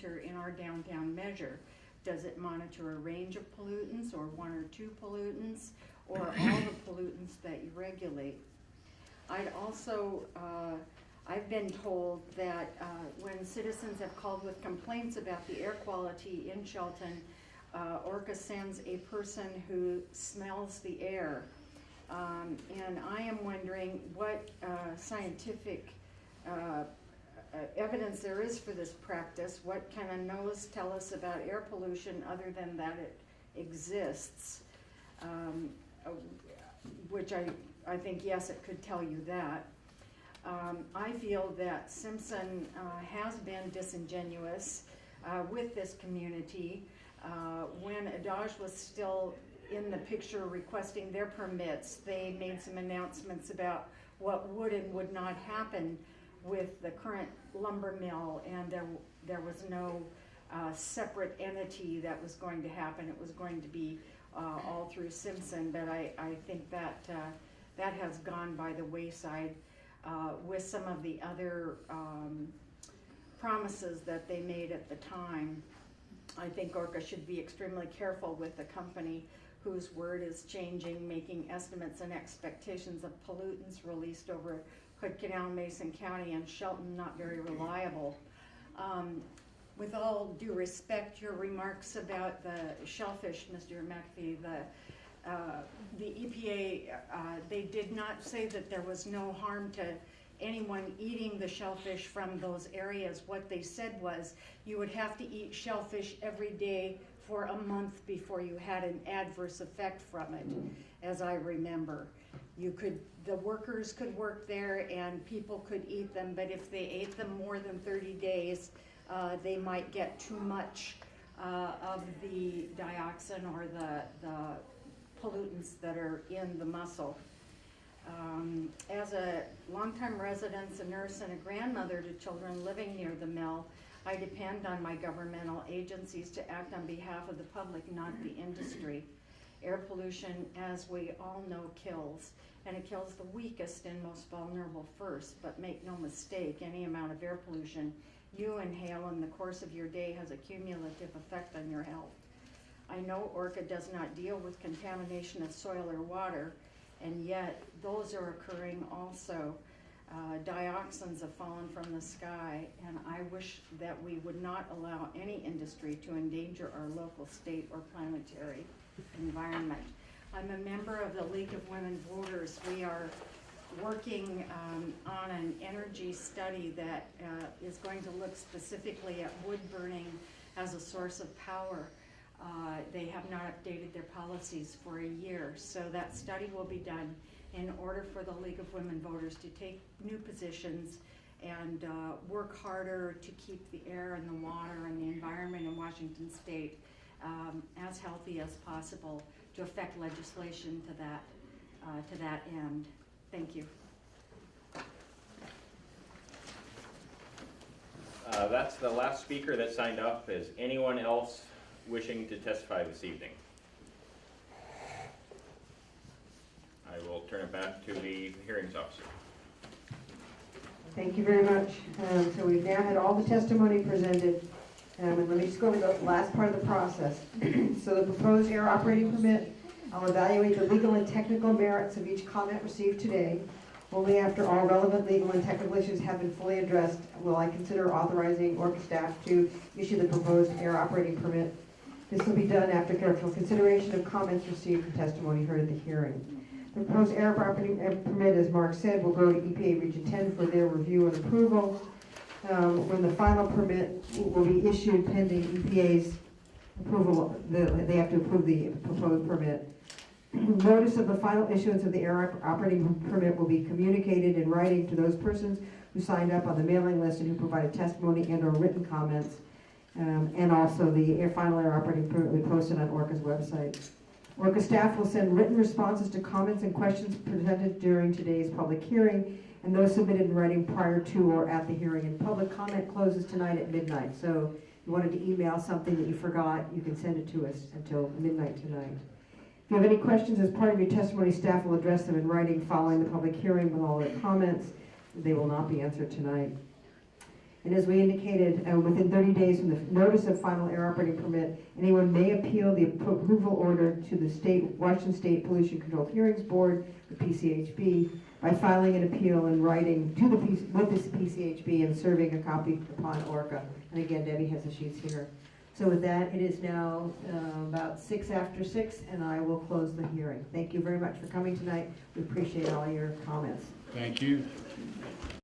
monitor in our downtown measure? Does it monitor a range of pollutants, or one or two pollutants, or all the pollutants that you regulate? I'd also, I've been told that when citizens have called with complaints about the air quality in Shelton, ORCAA sends a person who smells the air. And I am wondering what scientific evidence there is for this practice. What can a nose tell us about air pollution other than that it exists? Which I think, yes, it could tell you that. I feel that Simpson has been disingenuous with this community. When Adage was still in the picture requesting their permits, they made some announcements about what would and would not happen with the current lumber mill, and there was no separate entity that was going to happen. It was going to be all through Simpson, but I think that that has gone by the wayside with some of the other promises that they made at the time. I think ORCAA should be extremely careful with a company whose word is changing, making estimates and expectations of pollutants released over Hood Canal, Mason County, and Shelton not very reliable. With all due respect, your remarks about the shellfish, Mr. McAfee, the EPA, they did not say that there was no harm to anyone eating the shellfish from those areas. What they said was you would have to eat shellfish every day for a month before you had an adverse effect from it, as I remember. The workers could work there and people could eat them, but if they ate them more than 30 days, they might get too much of the dioxin or the pollutants that are in the mussel. As a longtime resident, a nurse, and a grandmother to children living near the mill, I depend on my governmental agencies to act on behalf of the public, not the industry. Air pollution, as we all know, kills, and it kills the weakest and most vulnerable first. But make no mistake, any amount of air pollution you inhale in the course of your day has a cumulative effect on your health. I know ORCAA does not deal with contamination of soil or water, and yet those are occurring also. Dioxins have fallen from the sky, and I wish that we would not allow any industry to endanger our local, state, or planetary environment. I'm a member of the League of Women Voters. We are working on an energy study that is going to look specifically at wood burning as a source of power. They have not updated their policies for a year, so that study will be done in order for the League of Women Voters to take new positions and work harder to keep the air and the water and the environment in Washington State as healthy as possible, to affect legislation to that end. Thank you. That's the last speaker that signed up. Is anyone else wishing to testify this evening? I will turn it back to the hearings officer. Thank you very much. So we've now had all the testimony presented. And let me just go over the last part of the process. So the proposed air operating permit, I'll evaluate the legal and technical merits of each comment received today. Only after all relevant legal and technical issues have been fully addressed will I consider authorizing ORCAA staff to issue the proposed air operating permit. This will be done after careful consideration of comments received and testimony heard at the hearing. The proposed air operating permit, as Mark said, will go to EPA Region 10 for their review and approval. When the final permit will be issued pending EPA's approval, they have to approve the proposed permit. Notice of the final issuance of the air operating permit will be communicated in writing to those persons who signed up on the mailing list and who provided testimony and or written comments. And also the final air operating permit will be posted on ORCAA's website. ORCAA staff will send written responses to comments and questions presented during today's public hearing, and those submitted in writing prior to or at the hearing. And public comment closes tonight at midnight. So if you wanted to email something that you forgot, you can send it to us until midnight tonight. If you have any questions as part of your testimony, staff will address them in writing following the public hearing with all their comments. They will not be answered tonight. And as we indicated, within 30 days from the notice of final air operating permit, anyone may appeal the approval order to the Washington State Pollution Control Hearings Board, the PCHB, by filing an appeal in writing to with this PCHB and serving a copy upon ORCAA. And again, Debbie has the sheets here. So with that, it is now about 6 after 6, and I will close the hearing. Thank you very much for coming tonight. We appreciate all your comments. Thank you.